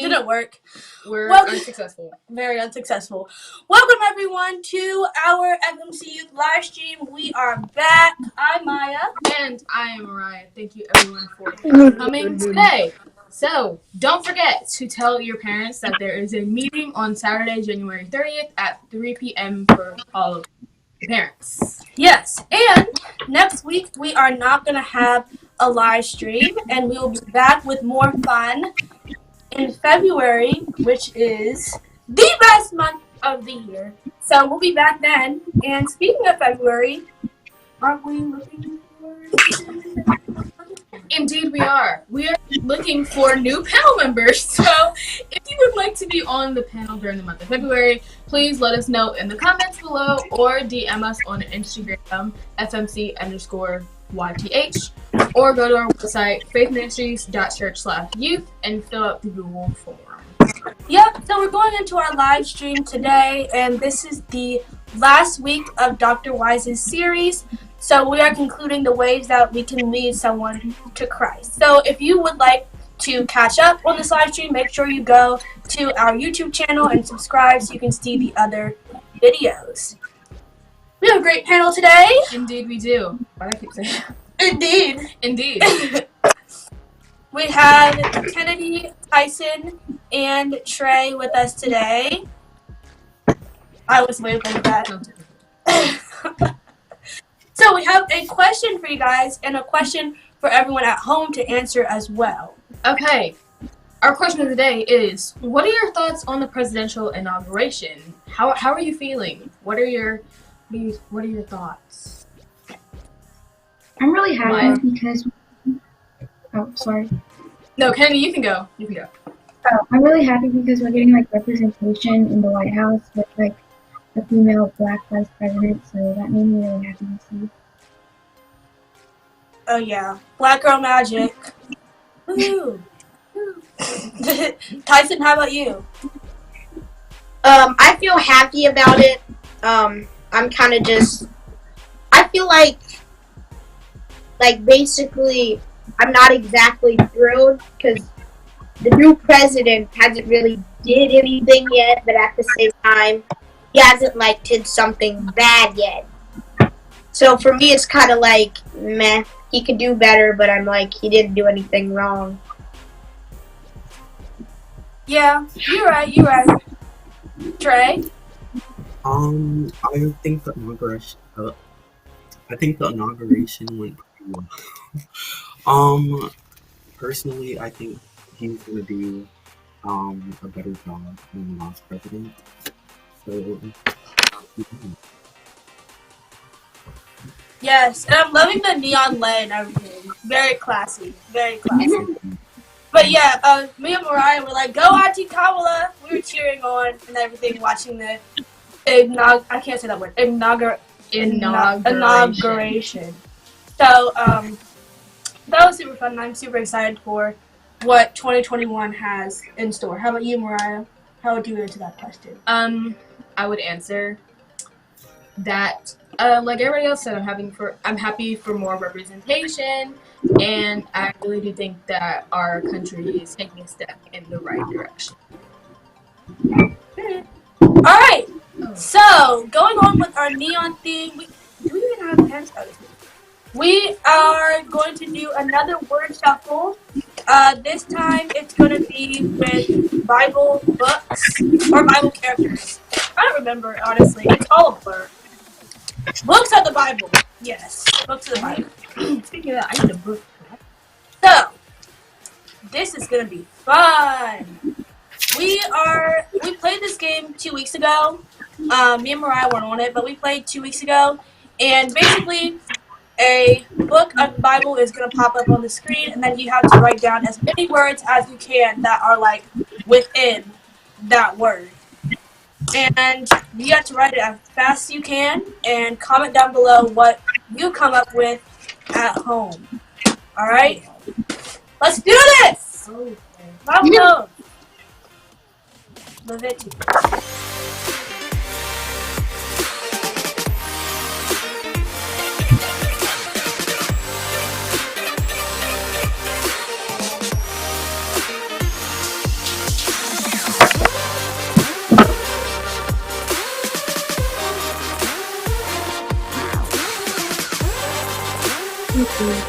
Didn't work. We're unsuccessful. Very unsuccessful. Welcome everyone to our FMC Youth live stream. We are back. I'm Maya. And I am Mariah. Thank you everyone for coming today. So don't forget to tell your parents that there is a meeting on Saturday, January 30th at 3 p.m. for all of the parents. Yes, and next week we are not going to have a live stream, and we will be back with more fun in February, which is the best month of the year. So we'll be back then. And speaking of February, Aren't we looking for? Indeed, we are. We are looking for new panel members. So, if you would like to be on the panel during the month of February, please let us know in the comments below or DM us on Instagram, FMC_YTH, or go to our website, faithministries.church/youth, and fill out the Google form. Yep, so we're going into our live stream today, and this is the last week of Dr. Wise's series. So we are concluding the ways that we can lead someone to Christ. So if you would like to catch up on this live stream, make sure you go to our YouTube channel and subscribe so you can see the other videos. We have a great panel today. Indeed, we do. Why do I keep saying that? Indeed. Indeed. We have Kennedy, Tyson, and Trey with us today. I was waiting for that. So we have a question for you guys and a question for everyone at home to answer as well. Okay. Our question of the day is, what are your thoughts on the presidential inauguration? How are you feeling? What are your thoughts? I'm really happy because. Oh, sorry. No, Kennedy, you can go. Oh, I'm really happy because we're getting representation in the White House with a female black vice president, so that made me really happy to see. Oh yeah, Black Girl Magic. Woo! Tyson, how about you? I feel happy about it. I'm kind of I feel like basically, I'm not exactly thrilled because the new president hasn't really did anything yet, but at the same time, he hasn't did something bad yet. So for me, it's kind of meh. He could do better, but I'm he didn't do anything wrong. Yeah, you're right. Trey? I think the inauguration went pretty well. Personally, I think he's gonna do a better job than the last president. So. Yes, and I'm loving the neon LED and everything. Very classy. But yeah, me and Mariah were like, go Auntie Kamala! We were cheering on and everything, watching the I can't say that word. Inauguration. So, that was super fun, and I'm super excited for what 2021 has in store. How about you, Mariah? How would you answer that question? I would answer that, like everybody else said, I'm happy for more representation, and I really do think that our country is taking a step in the right direction. Alright, so going on with our neon theme, do we even have hands out? We are going to do another word shuffle. This time it's going to be with Bible books or Bible characters. I don't remember, honestly. It's all a blur. Books of the Bible. Yes, books of the Bible. Speaking of that, I need a book. So, this is going to be fun. We played this game 2 weeks ago. Me and Mariah weren't on it, but we played 2 weeks ago. And basically, a book of the Bible is going to pop up on the screen, and then you have to write down as many words as you can that are within that word. And you have to write it as fast as you can, and comment down below what you come up with at home. Alright? Let's do this! Welcome! Leviticus. Okay.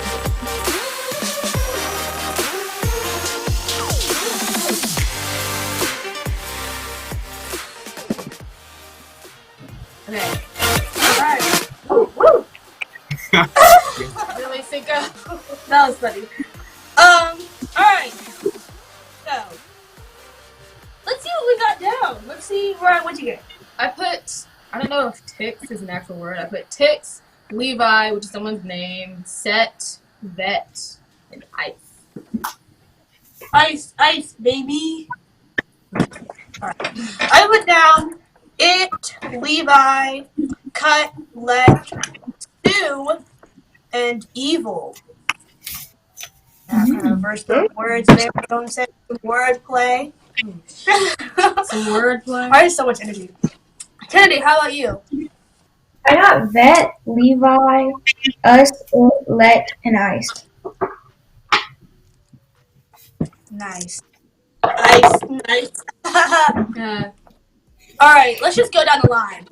Alright. Really, Cinco? That was funny. Alright. So, let's see what we got down. Let's see, Ryan, what'd you get? I don't know if ticks is an actual word. I put ticks, Levi, which is someone's name, Set, Vet, and Ice. Ice, baby. Alright. I put down it, Levi, cut, let, Sue, and evil. Verse the words there. Don't say wordplay. Some wordplay. I have so much energy. Kennedy, how about you? I got vet, Levi, us, it, let, and ice. Nice. Nice. Alright, let's just go down the line.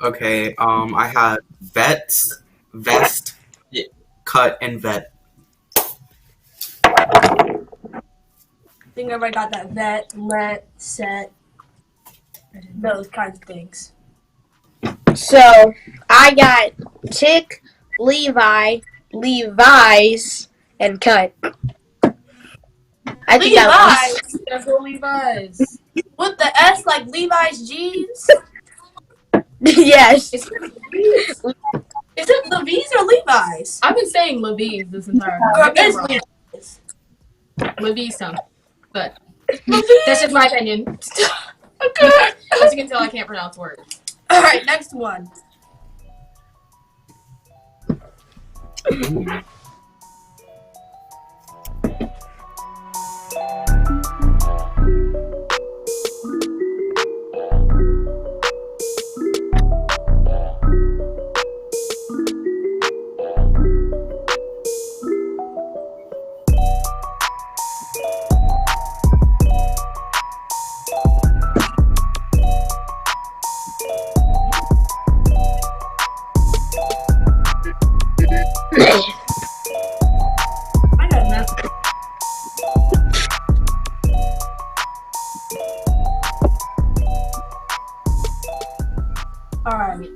Okay, I had vets, vest, cut, and vet. I think everybody got that vet, let, set, those kinds of things. So I got tick, Levi, Levi's, and cut. I think that Levi's? That's what Levi's. With the S like Levi's jeans? was yes. Is it Levi's or Levi's? I've been saying Levi's this entire Or time. it's Levi's. Levi's sound. But Levi's. that's just my opinion. Okay. As you can tell, I can't pronounce words. Alright, next one. I got nothing. Alright.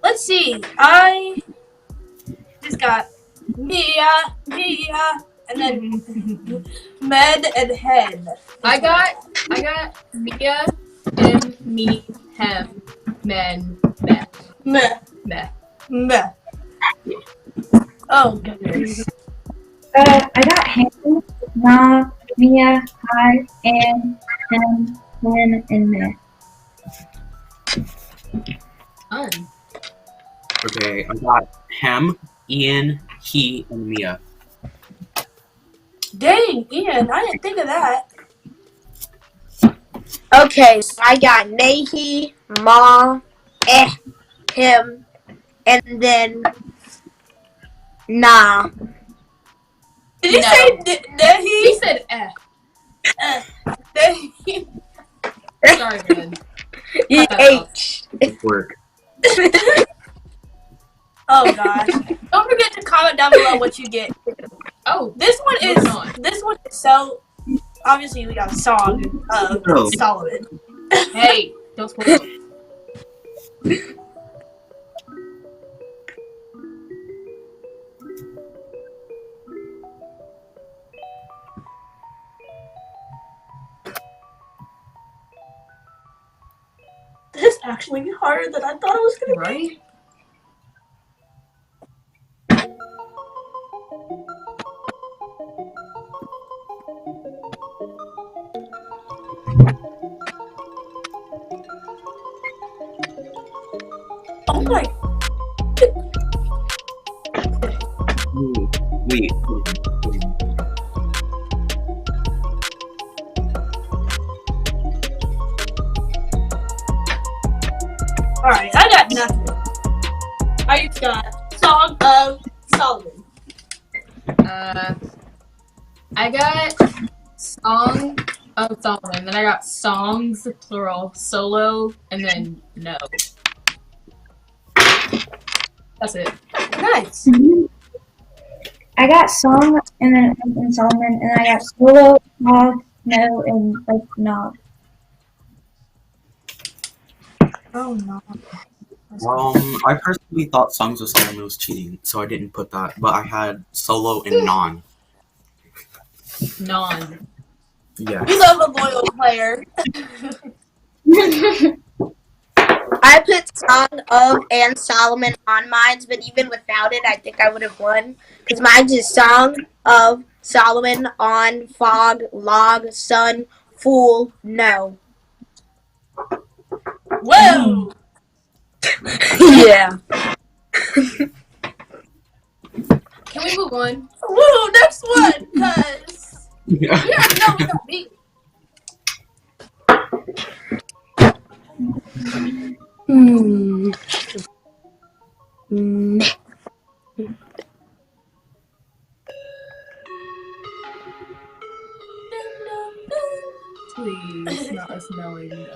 Let's see. I just got Mia, and then med and head. I got Mia, M, me, hem, men, meh, Meh. meh. Meh. Oh, goodness. I got ham, ma, mia, hi, and, hem, hen, and meh. Fun. Okay, I got him, Ian, he, and Mia. Dang, Ian, I didn't think of that. Okay, so I got Nahi, Ma, him, and then nah. Did you No. say Dehi? He said Dehi. Sorry, man. H. Work. Oh gosh. Don't forget to comment down below what you get. Oh, This one moving on. is so obviously we got a song of Oh. Solomon. Hey, don't spoil it. This is actually harder than I thought it was gonna be. Right? Oh my Wait. Alright, I got nothing. I just got Song of Solomon. I got Song of Solomon, then I got songs, plural, solo, and then no. That's it. Nice. I got song, and then and Solomon, and I got solo, nog, no, and like nog. Oh no. I personally thought Songs of Solomon was cheating, so I didn't put that. But I had solo and non. Non. Yeah. We love a loyal player. I put Song of and Solomon on mine, but even without it, I think I would have won. Because mine is Song of Solomon on Fog, Log, Sun, Fool, No. Whoa! Yeah. Can we move on? Woo! Next one, cause Yeah. you already know we got beat. Please, not us knowing.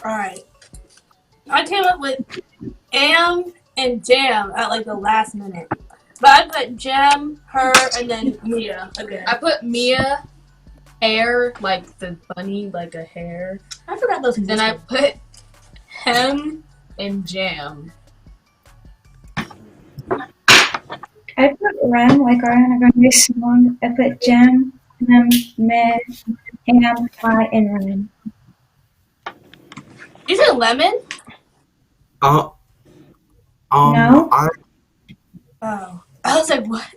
Alright. I came up with Am and Jam at like the last minute. But I put Jam, her, and then Mia again. I put Mia, hair, like the bunny, like a hair. I forgot those Then I existed. put Hem and Jam. I put Rem, like Ariana Grande's song. I put Gem, Meh, Ham, Pie, and Rem. You said Lemon? No? I Oh. I was like, what?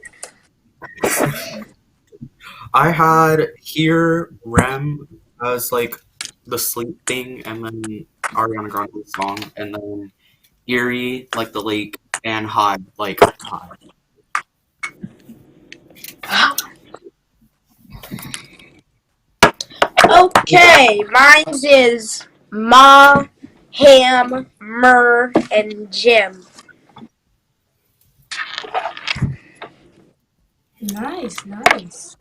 I had here Rem as like the sleep thing, and then Ariana Grande's song, and then Erie like the lake, and High like High. Okay, mine's is Ma, Ham, Mur, and Jim. Nice, nice.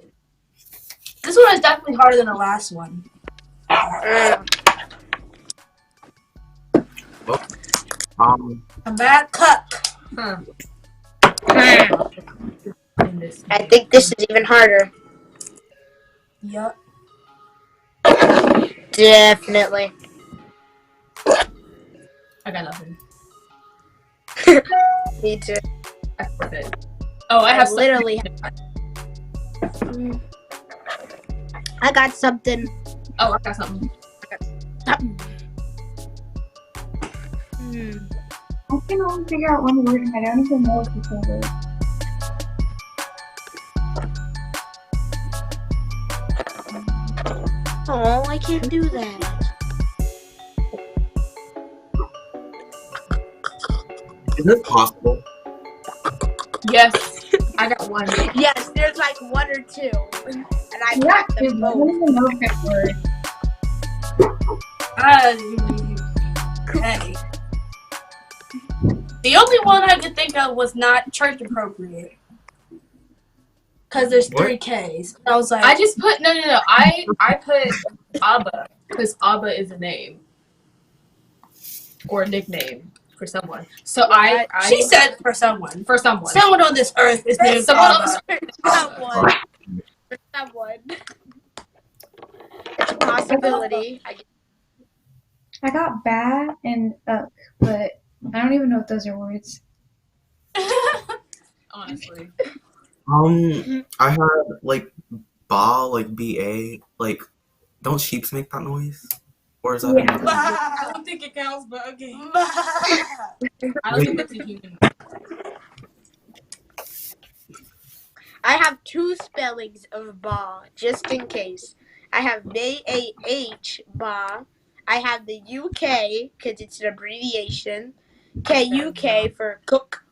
This one is definitely harder than the last one. I'm back, Cuck. Huh. In this. I think this is even harder. Yup. Definitely. I got nothing. Me too. I put it. Oh, I have literally. I got something. Oh, I got something. I can only figure out one word and I don't even know what to say. Oh, I can't do that. Is it possible? Yes, I got one. Yes, there's like one or two. And I Yeah, got them I don't both. even know if that word. Okay. The only one I could think of was not church appropriate. Because there's What? 3 Ks. I was like, I just put no. I put Abba because Abba is a name or a nickname for someone. So I she said for someone. for someone. Someone on this earth is named Someone on Abba. this Someone. Someone. It's a possibility. I got ba and uck, but I don't even know if those are words. honestly. I had like ba, like BA, like don't sheeps make that noise? Or is that Yeah. another? I don't think it counts, but okay. I don't think that's a human. I have 2 spellings of ba, just in case. I have B-A-H, ba. I have the UK, because it's an abbreviation. K-U-K for cook.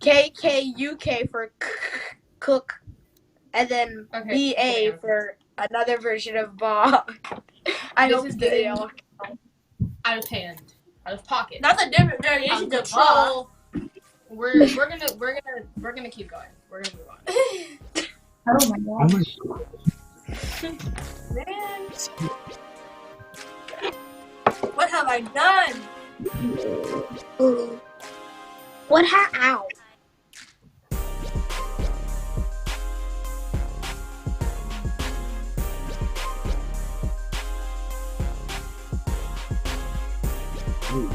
K-K-U-K for cook. And then Okay, B-A yeah. for another version of ba. I This hope is they getting all. out of hand, out of pocket. That's a different Out variation of of Ba. control. We're gonna keep going. We're gonna move on. Oh my Oh my gosh. Man, what have I done? Ooh. What ow. Hmm.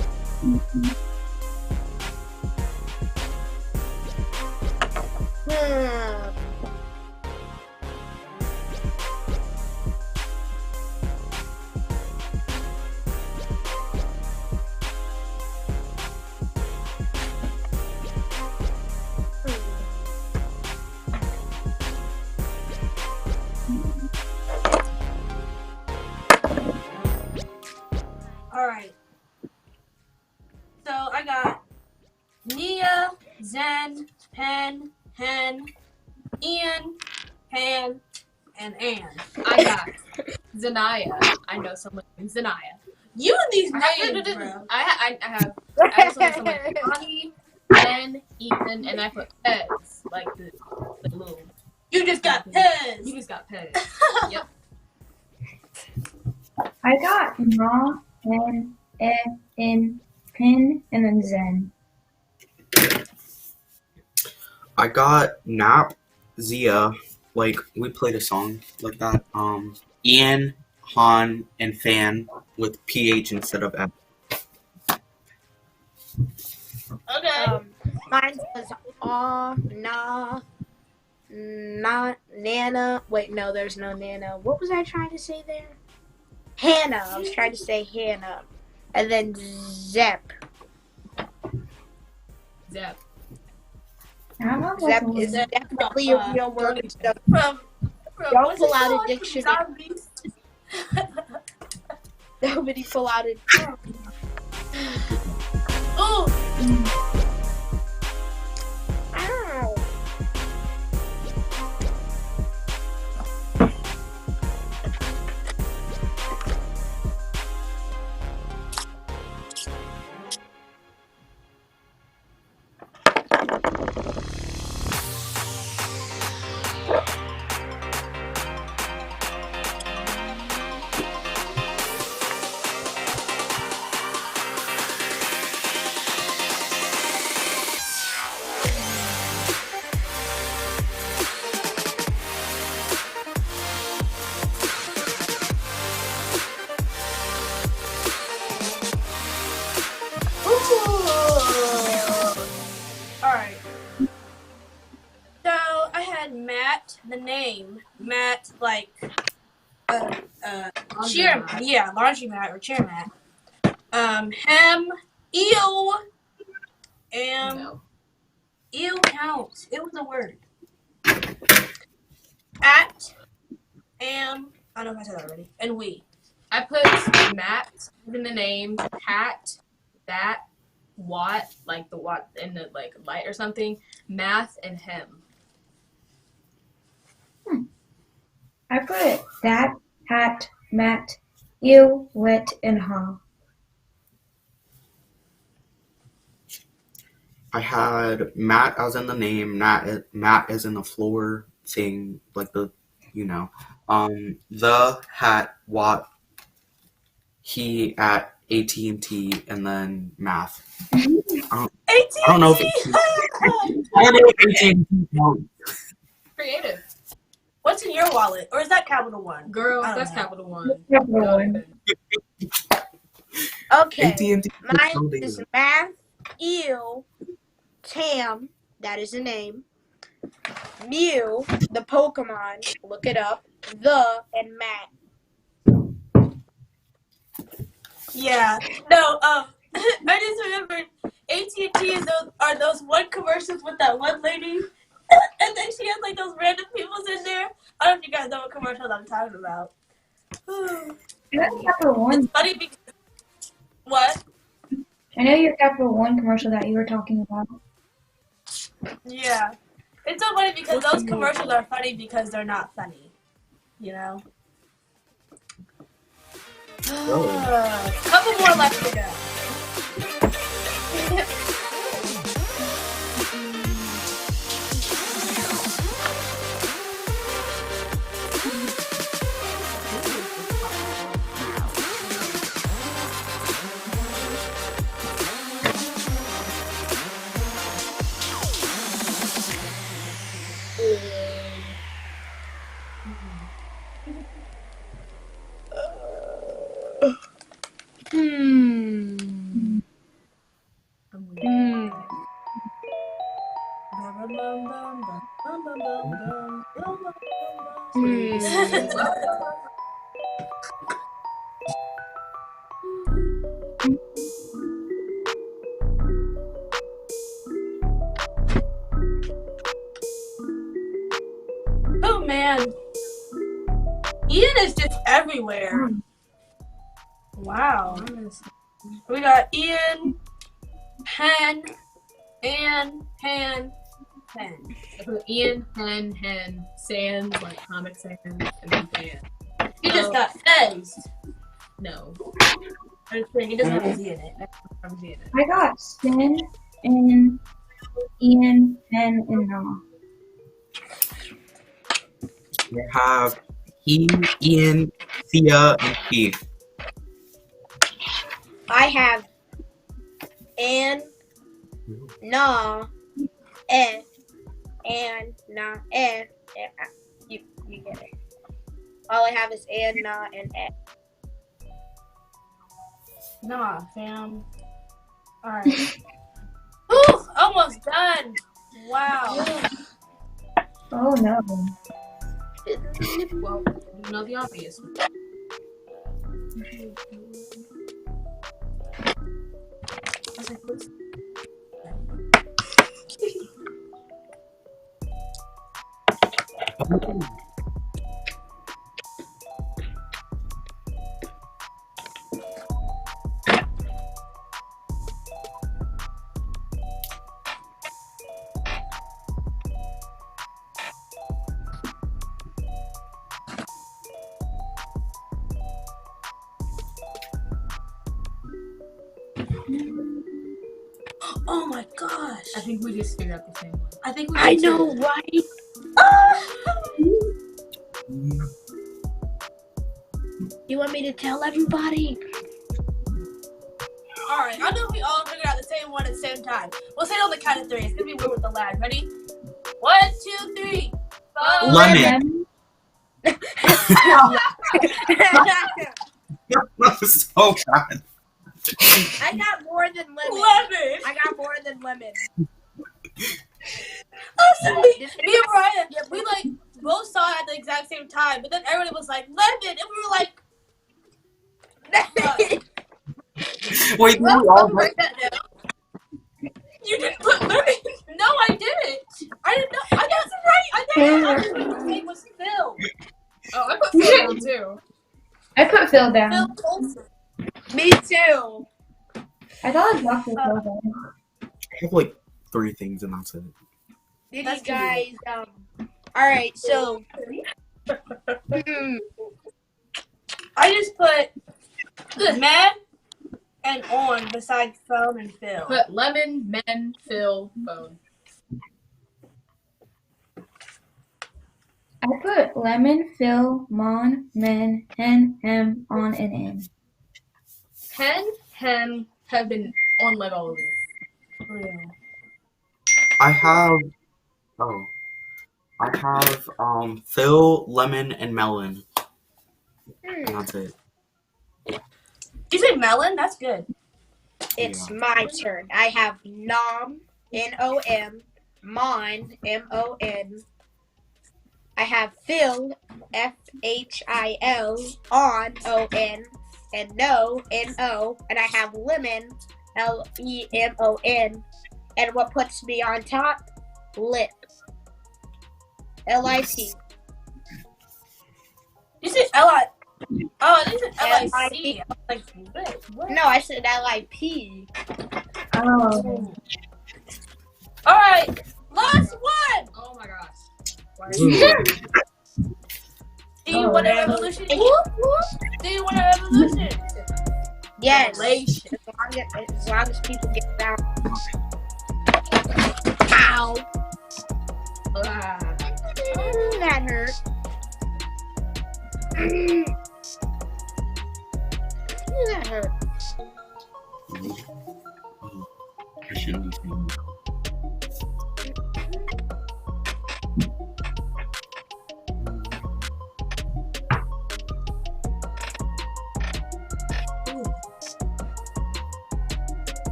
Alright. So I got Nia, Zen, Pen, Hen, Ian, Pan, and Ann. I got Zanaya. I know someone named Zanaya. You and these I names, have, bro. I have someone like Bonnie, Ben, Ethan, and I put Pez, like the little. You just got You pissed. just got Pez. Yep. I got Ma, N, N, Pin, and then Zen. I got Nap, Zia, like we played a song like that. Ian, Han, and Fan with PH instead of F. Okay. Mine says Nana. Wait, no, there's no Nana. What was I trying to say there? Hannah. I was trying to say Hannah. And then Zep. Zep. I don't know if Zep that's is a definitely a real word. So From don't what's pull it out a called? dictionary. Zombies. Nobody pull out a. Oh, Ow. alright. So I had Matt, the name Matt, like cheer, yeah, laundry mat or chair mat. Hem, ew, No. ew counts. It was a word. At, am, I don't know if I said that already. And we. I put Matt in the name, Pat, that, Watt, like the Watt in the like light or something, Math, and him. I put that, hat, mat, ew, wet, and ha. I had Matt as in the name, Matt as in the floor, saying like the, the hat, what, he at AT&T, and then math. I don't know if AT&T counts. Creative. What's in your wallet? Or is that Capital One? Girl, I don't that's know. Capital One. Capital One. Okay. AT&T Mine is Math, Ew, Tam, that is a name, Mew, the Pokemon, look it up, the, and Matt. Yeah. No, I just remembered AT&T are those one commercials with that one lady. And then she has like those random peoples in there. I don't know if you guys know what commercials I'm talking about. That's Capital One. It's funny because what? I know your Capital One commercial that you were talking about. Yeah. It's so funny because those commercials are funny because they're not funny. You know? Couple more left to go. Oh man, Ian is just everywhere. Wow. We got Ian, Hen, Ann, Hen, Hen. Ian, Hen, Sans, like Comic Sans, and then Fan. He just got phased. No. I'm just kidding, he doesn't have a Z in it. I got Sin and Ian, Pen, and Nah. We have he, Ian, Thea, and Keith. I have N, Nah, F, and Nah, F. You get it. All I have is N, Nah, and F. Nah, fam. Alright. Ooh, almost done. Wow. Oh no. Well, you know the obvious one. Oh my gosh. I think we just figured out the same one. I think we I did know, too. right? You want me to tell everybody? Alright, I know we all figured out the same one at the same time. We'll say it on the count of 3. It's gonna be weird with the lag. Ready? 1, 2, 3. Phone. Lemon. So bad. I got more than lemon. Lemon. I got more than lemon. Listen, me and Mariah, we like both saw it at the exact same time, but then everybody was like lemon, and we were like, Wait, well, we all I'll write that down. You didn't put lemon. No, I didn't. I didn't know. I got it right. I thought his name was Phil. Oh, I put Phil down too. I put Phil Phil down. Colson. Me too. I thought it was Dr. Phil down. I have like 3 things and that's it. Did That's you guys alright, so I just put man and on beside phone and Phil. Put lemon, men, Phil, phone. I put Lemon, Phil, Mon, Men, Hen, Hem, On, and In. Hen have been on like all of this. I have Phil, Lemon, and Melon. And that's it. Did you say melon? That's good. it's my turn. I have Nom, N-O-M, Mon, M-O-N. I have Phil, F-H-I-L, On, O-N, and No, N-O, and I have Lemon, L-E-M-O-N, and what puts me on top? Lip, L-I-P. You said L-I. Oh, this is L-I-C. I was like, what? No, I said L-I-P. Oh. Alright, last one! Oh my gosh. Do you want a revolution? Do you want a revolution? Yes, Revelation. as long as people get down. Ow. That hurt. That hurt. I shouldn't be saying that.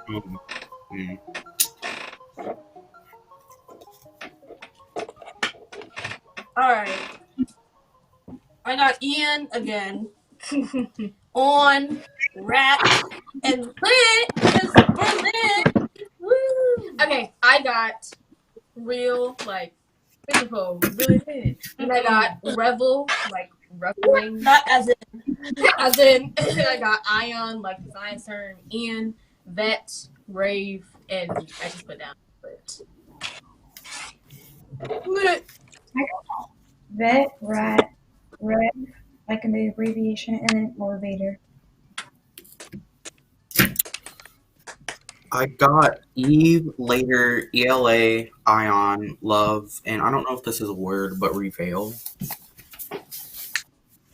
Mm. Alright. I got Ian again. On rat and lit because we're lit. Woo! Okay, I got real, like, physical, really good. And I got revel, like, reveling. Not as in. As in, I got ion, like the science term, Ian, vet, rave, and I just put down lit. Lit. Vet, rat, rev, like in the abbreviation, and then elevator. I got Eve, later, ELA, Ion, Love, and I don't know if this is a word, but Reveal.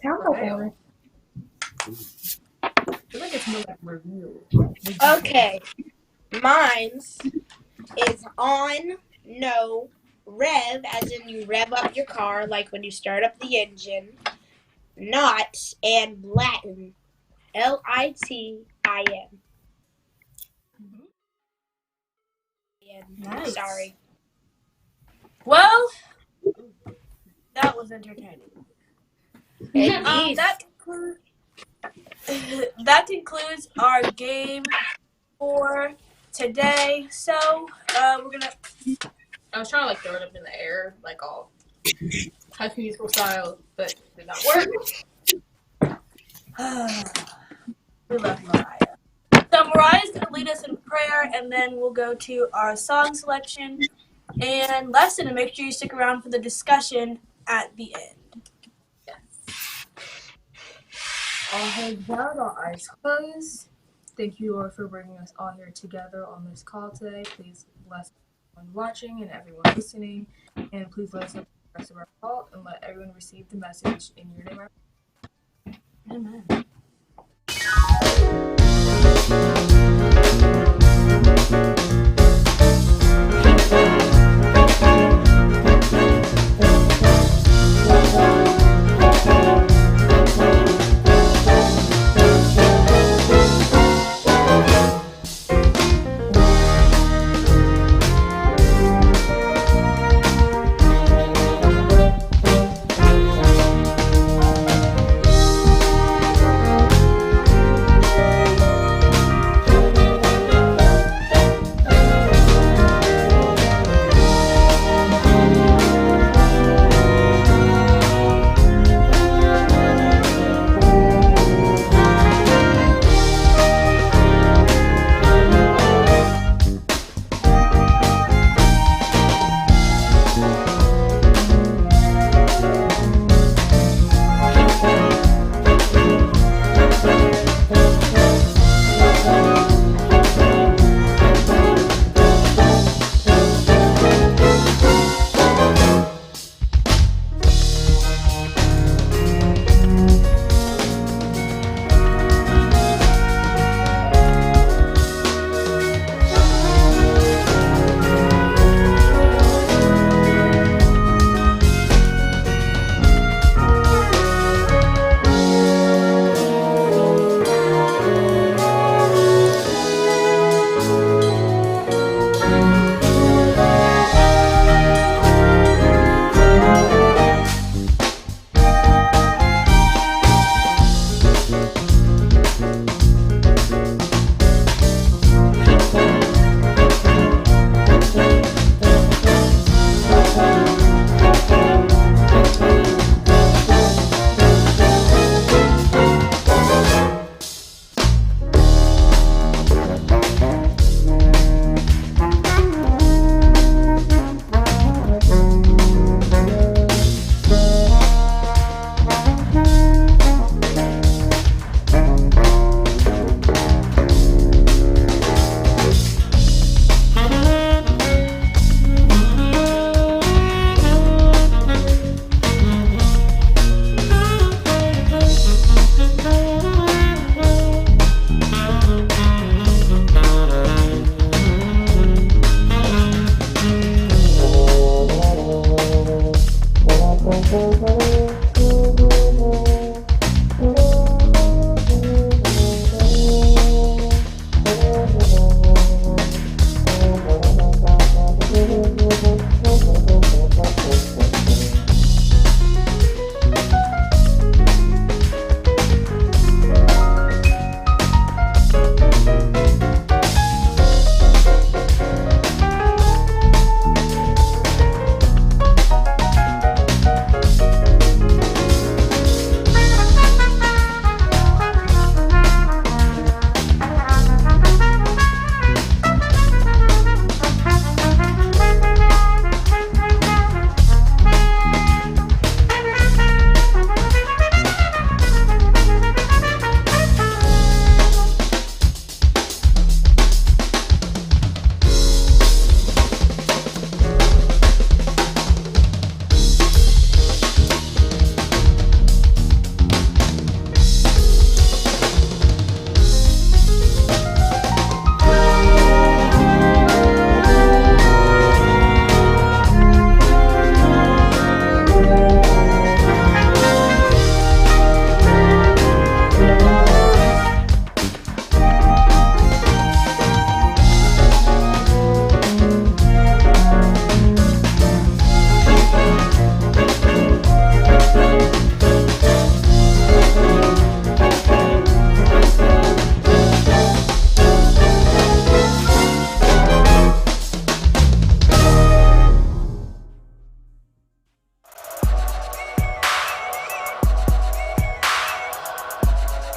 Sounds like a word. I feel like it's more like review. Okay. Mine's is on, no, rev, as in you rev up your car, like when you start up the engine, not, and Latin, Litin. Nice. Sorry. Well, that was entertaining. Indeed. That concludes our game for today. So we're gonna. I was trying to like throw it up in the air, like all high school musical style, but it did not work. We love Mariah. So Mariah's gonna lead us in prayer, and then we'll go to our song selection and lesson. And make sure you stick around for the discussion at the end. All heads bowed, all eyes closed. Thank you, Lord, for bringing us all here together on this call today. Please bless everyone watching and everyone listening, and please let us know the rest of our call and let everyone receive the message in your name. Amen.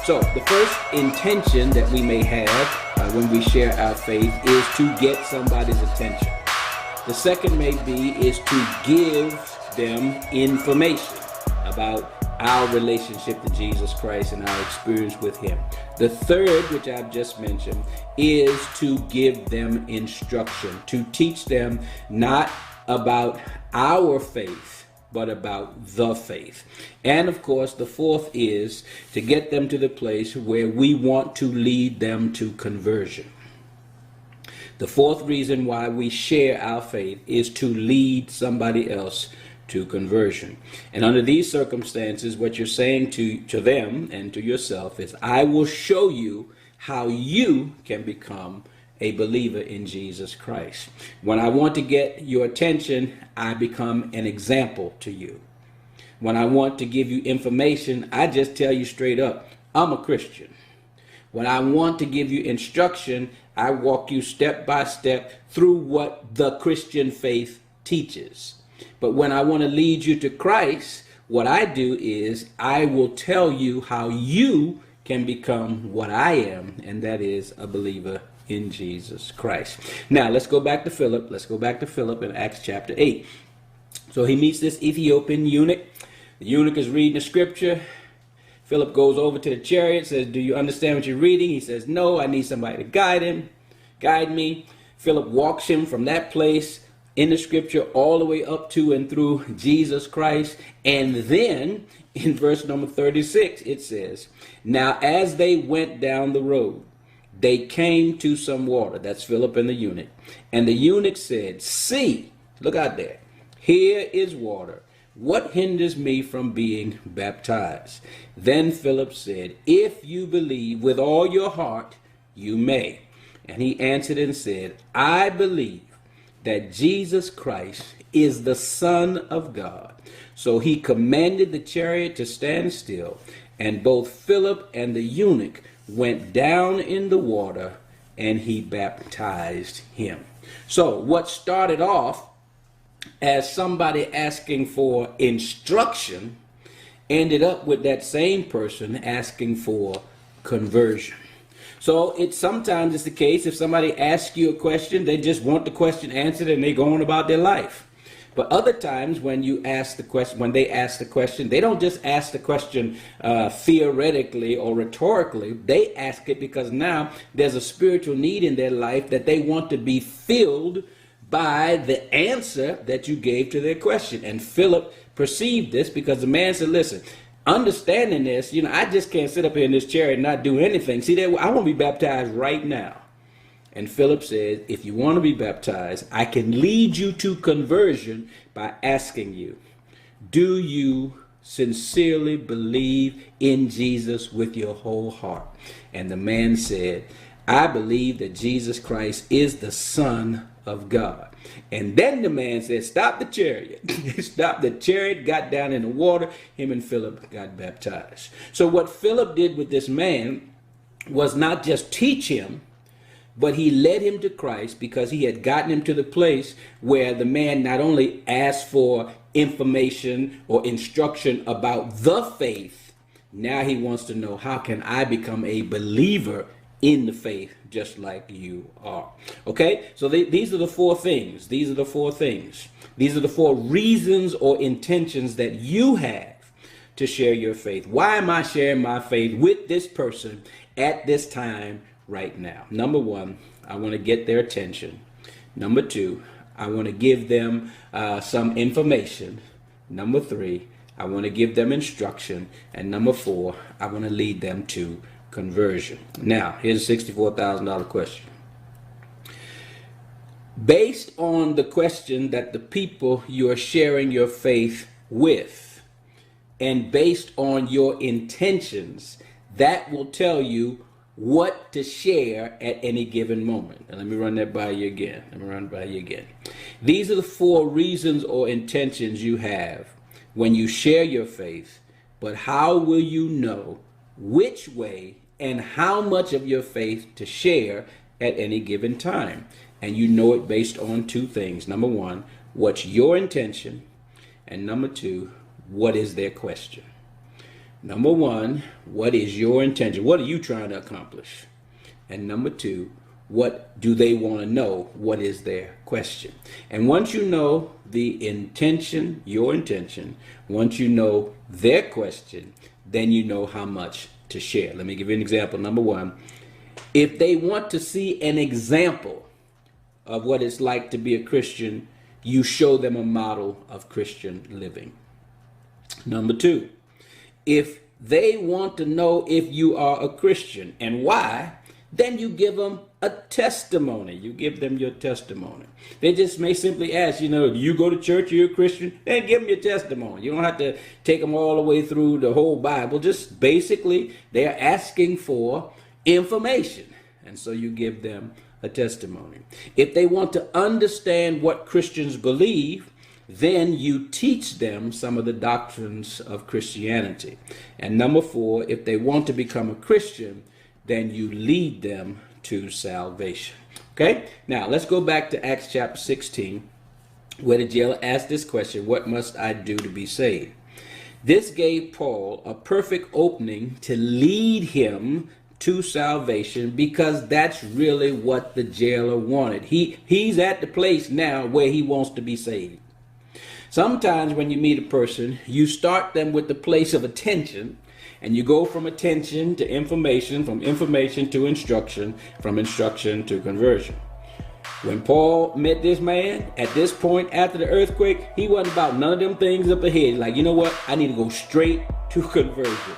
So the first intention that we may have when we share our faith is to get somebody's attention. The second may be is to give them information about our relationship to Jesus Christ and our experience with him. The third, which I've just mentioned, is to give them instruction, to teach them not about our faith, but about the faith. And of course, the fourth is to get them to the place where we want to lead them to conversion. The fourth reason why we share our faith is to lead somebody else to conversion. And under these circumstances, what you're saying to them and to yourself is, I will show you how you can become a believer in Jesus Christ. When I want to get your attention, I become an example to you. When I want to give you information, I just tell you straight up, I'm a Christian. When I want to give you instruction, I walk you step by step through what the Christian faith teaches. But when I want to lead you to Christ, what I do is I will tell you how you can become what I am, and that is a believer in Jesus Christ. Now, let's go back to Philip. Let's go back to Philip in Acts chapter 8. So he meets this Ethiopian eunuch. The eunuch is reading the scripture. Philip goes over to the chariot, says, do you understand what you're reading? He says, no, I need somebody to guide me. Philip walks him from that place in the scripture all the way up to and through Jesus Christ. And then in verse number 36, it says, now as they went down the road, they came to some water. That's Philip and the eunuch. And the eunuch said, see, look out there, here is water. What hinders me from being baptized? Then Philip said, if you believe with all your heart, you may. And he answered and said, I believe that Jesus Christ is the Son of God. So he commanded the chariot to stand still, and both Philip and the eunuch went down in the water, and he baptized him. So what started off as somebody asking for instruction ended up with that same person asking for conversion. So sometimes it's the case, if somebody asks you a question, they just want the question answered and they go on about their life. But other times when they ask the question, they don't just ask the question theoretically or rhetorically. They ask it because now there's a spiritual need in their life that they want to be filled by the answer that you gave to their question. And Philip perceived this because the man said, listen, understanding this, I just can't sit up here in this chair and not do anything. See, I want to be baptized right now. And Philip said, if you want to be baptized, I can lead you to conversion by asking you, do you sincerely believe in Jesus with your whole heart? And the man said, I believe that Jesus Christ is the Son of God. And then the man said, stop the chariot. Stop the chariot, got down in the water. Him and Philip got baptized. So what Philip did with this man was not just teach him, but he led him to Christ because he had gotten him to the place where the man not only asked for information or instruction about the faith, now he wants to know, how can I become a believer in the faith just like you are? Okay, so these are the four things. These are the four things. These are the four reasons or intentions that you have to share your faith. Why am I sharing my faith with this person at this time right now? Number one, I want to get their attention. Number two, I want to give them some information. Number three, I want to give them instruction. And number four, I want to lead them to conversion. Now, here's a $64,000 question. Based on the question that the people you are sharing your faith with, and based on your intentions, that will tell you what to share at any given moment. And let me run that by you again. These are the four reasons or intentions you have when you share your faith, but how will you know which way and how much of your faith to share at any given time? And you know it based on two things. Number one, what's your intention? And number two, what is their question? Number one, what is your intention? What are you trying to accomplish? And number two, what do they want to know? What is their question? And once you know the intention, your intention, once you know their question, then you know how much to share. Let me give you an example. Number one, if they want to see an example of what it's like to be a Christian, you show them a model of Christian living. Number two, if they want to know if you are a Christian and why, then you give them a testimony. You give them your testimony. They just may simply ask, do you go to church, you're a Christian? Then give them your testimony. You don't have to take them all the way through the whole Bible. Just basically, they're asking for information. And so you give them a testimony. If they want to understand what Christians believe, then you teach them some of the doctrines of Christianity. And number four, if they want to become a Christian, then you lead them to salvation. Okay? Now, let's go back to Acts chapter 16, where the jailer asked this question, what must I do to be saved? This gave Paul a perfect opening to lead him to salvation, because that's really what the jailer wanted. He's at the place now where he wants to be saved. Sometimes when you meet a person, you start them with the place of attention, and you go from attention to information, from information to instruction, from instruction to conversion. When Paul met this man, at this point after the earthquake, he wasn't about none of them things up ahead. Like, you know what? I need to go straight to conversion.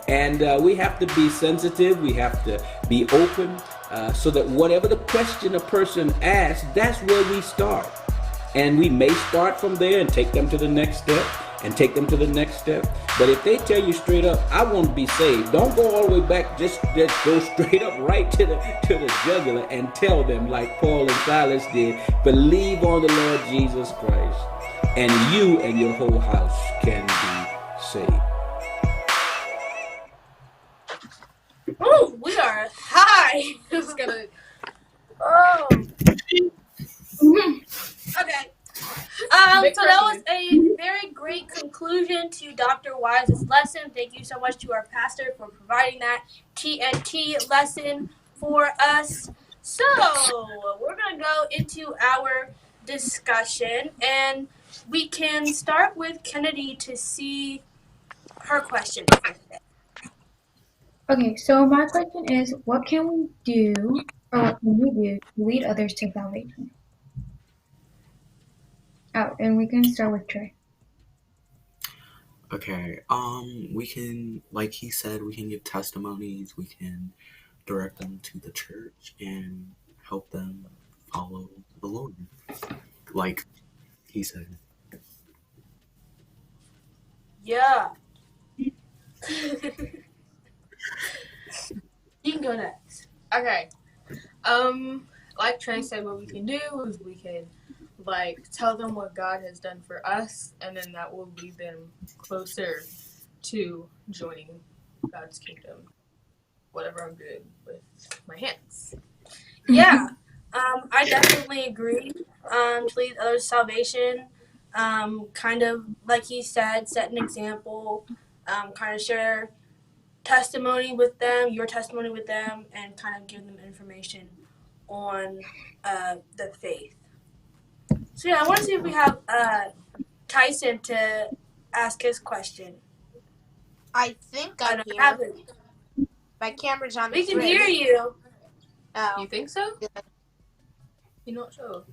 And we have to be sensitive. We have to be open so that whatever the question a person asks, that's where we start. And we may start from there and take them to the next step and take them to the next step. But if they tell you straight up, I want to be saved, don't go all the way back. Just go straight up right to the jugular and tell them, like Paul and Silas did, believe on the Lord Jesus Christ, and you and your whole house can be saved. Oh, we are high. Just gonna. Oh. Okay. So that was a very great conclusion to Dr. Wise's lesson. Thank you so much to our pastor for providing that TNT lesson for us. So we're going to go into our discussion, and we can start with Kennedy to see her question. Okay, so my question is, what can we do, or what can we do to lead others to salvation? Oh, and we can start with Trey. Okay, we can, like he said, we can give testimonies, we can direct them to the church and help them follow the Lord, like he said. Yeah. You can go next. Okay. Like Trey said, what we can do is we can tell them what God has done for us, and then that will lead them closer to joining God's kingdom. Whatever I'm doing with my hands. Yeah. I definitely agree. To lead others to salvation. Kind of like he said, set an example. Kind of share testimony with them, your testimony with them, and kind of give them information on the faith. So yeah, I want to see if we have Tyson to ask his question. I think I I'm don't here. have it. My camera's on. We can hear you. Oh. You think so? You're not sure.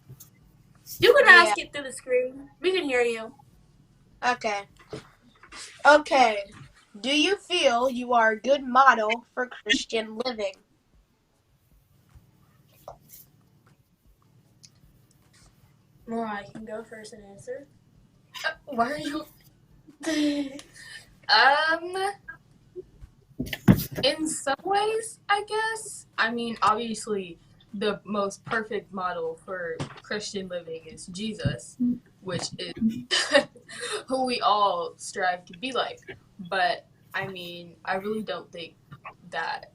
You can ask it through the screen. We can hear you. Okay. Okay. Do you feel you are a good model for Christian living? Mariah can go first and answer. Why are you? In some ways, I guess. I mean, obviously, the most perfect model for Christian living is Jesus, which is who we all strive to be like. But, I mean, I really don't think that.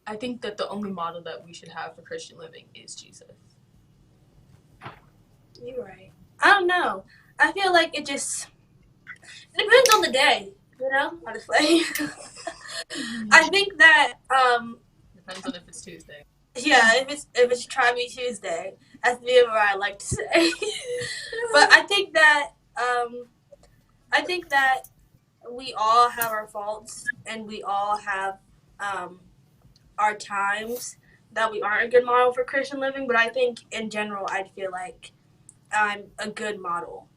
I think that the only model that we should have for Christian living is Jesus. You're right. I don't know. I feel like it depends on the day. You know, I'll just play. I think that Depends on if it's Tuesday. yeah, if it's Try Me Tuesday, as me and Mariah like to say. But I think that we all have our faults and we all have our times that we aren't a good model for Christian living. But I think in general, I feel like I'm a good model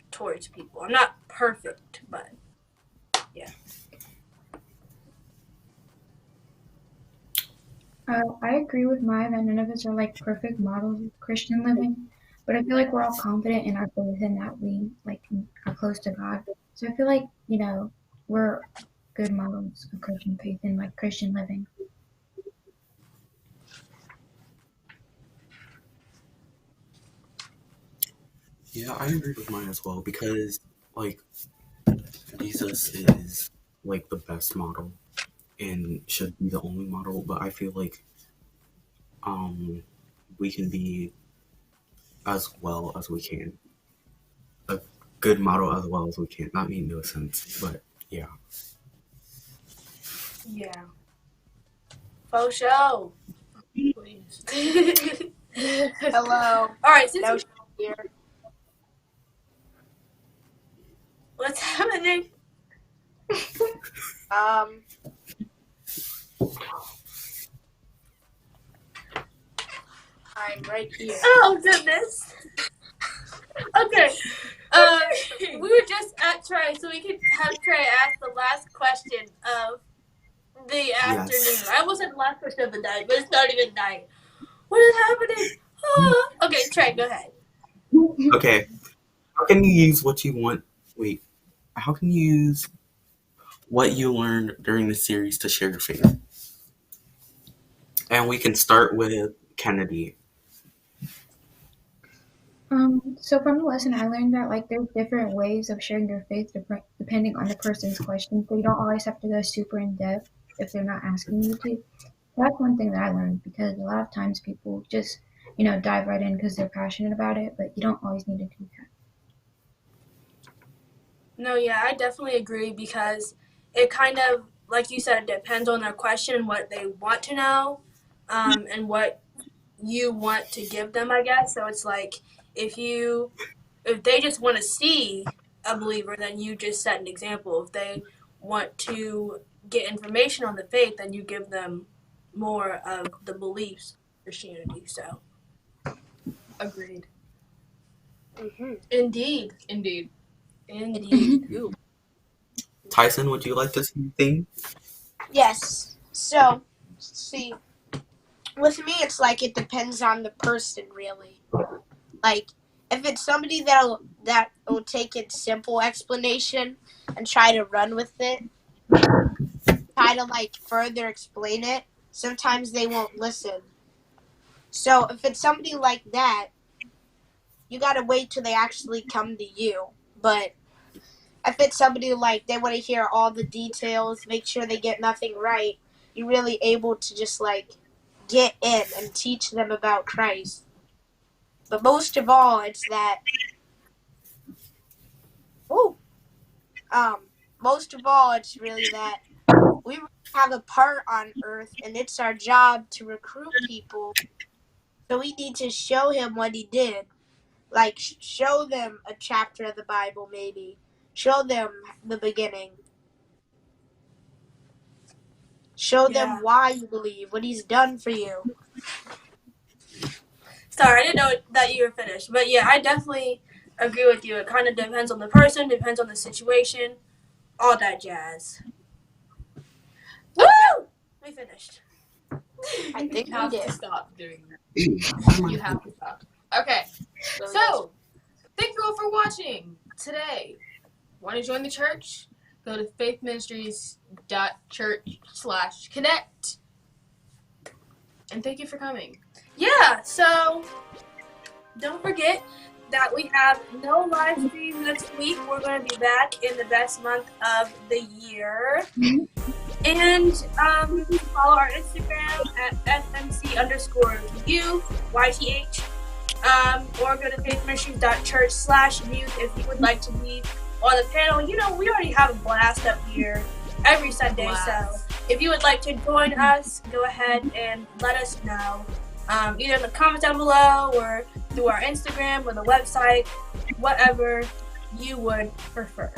towards people. I'm not perfect, but yeah. I agree with Maya that none of us are like perfect models of Christian living, but I feel like we're all confident in our faith and that we like are close to God. So I feel like we're good models of Christian faith and like Christian living. Yeah, I agree with mine as well because like Jesus is like the best model and should be the only model, but I feel like we can be as well as we can. A good model as well as we can. That made no sense, but yeah. Yeah. Faux show. Please. Hello. All right, since No we- sh- here. what's happening? I'm right here. Oh goodness. Okay. We were just at Trey, so we could have Trey ask the last question of the afternoon. Yes. I almost said the last question of the night, but it's not even night. What is happening? Ah. Okay, Trey, go ahead. Okay. How can you use what you want? Wait. How can you use what you learned during the series to share your faith? And we can start with Kennedy. So from the lesson, I learned that like there's different ways of sharing your faith depending on the person's question. So you don't always have to go super in depth if they're not asking you to. That's one thing that I learned because a lot of times people just dive right in because they're passionate about it, but you don't always need to do that. No, yeah, I definitely agree because it kind of, like you said, depends on their question and what they want to know, and what you want to give them, I guess. So it's like if they just want to see a believer, then you just set an example. If they want to get information on the faith, then you give them more of the beliefs of Christianity. So Agreed. indeed. Indeed. Tyson, would you like to say anything? Yes. So, see, with me, it's like it depends on the person, really. Like, if it's somebody that will take a simple explanation and try to run with it, try to like further explain it, sometimes they won't listen. So if it's somebody like that, you gotta wait till they actually come to you. But if it's somebody like they want to hear all the details, make sure they get nothing right, you're really able to just like get in and teach them about Christ. But most of all, it's that. Most of all, it's really that we have a part on Earth, and it's our job to recruit people. So we need to show him what he did. Like, show them a chapter of the Bible, maybe. Show them the beginning. Show them why you believe, what he's done for you. Sorry, I didn't know that you were finished. But yeah, I definitely agree with you. It kind of depends on the person, depends on the situation, all that jazz. Woo! We finished. I think You have we did. to stop doing that. Ooh. You have to stop. Okay. So, thank you all for watching today. Want to join the church? Go to faithministries.church/connect. And thank you for coming. Yeah, so don't forget that we have no live stream next week. We're going to be back in the best month of the year. And follow our Instagram at FMC_youth, YTH. Or go to faithministries.church/youth if you would like to be on the panel. You know, we already have a blast up here every Sunday. Blast. So if you would like to join us, go ahead and let us know. Either in the comments down below or through our Instagram or the website, whatever you would prefer.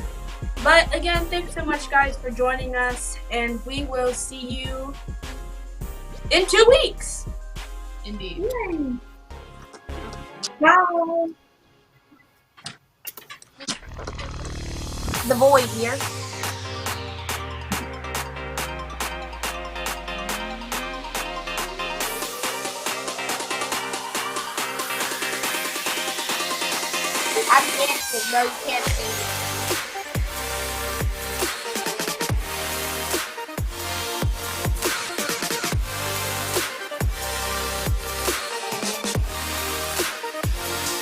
But again, thanks so much, guys, for joining us, and we will see you in 2 weeks. Indeed. Bye. The boy here. I'm dancing. No, you can't see me.